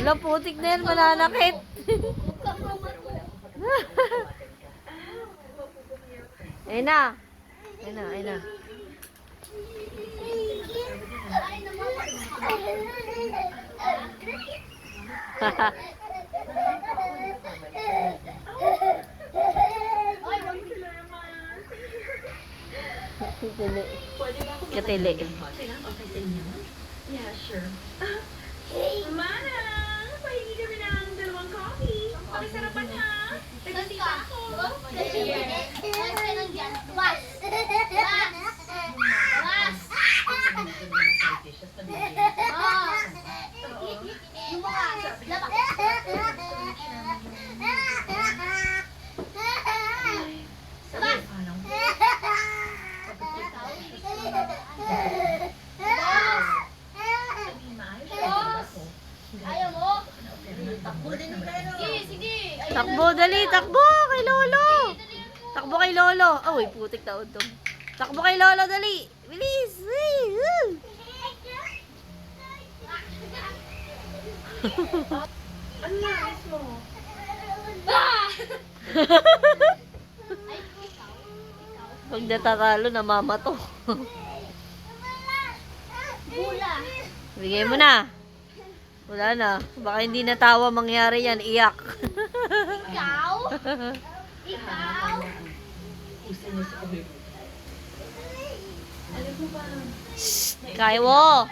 Wala, putik na yan, mananakit. Ayun na. Ayun na, ayun na. Katili. Katili. Yeah, sure. Mana, pahingi kami ng dalawang coffee. Pakisarapan ha. Tagatita ako. Takbo, dali, takbo kay Lolo. Takbo kay Lolo. Oh, uy, putik na utong. Takbo kay Lolo, dali. Bilis. Ano nais mo? Pag natatalo, namamato. Bigay mo na. Wala na. Baka hindi natawa mangyari yan. Iyak. Ikaw? Ikaw? Kaya mo.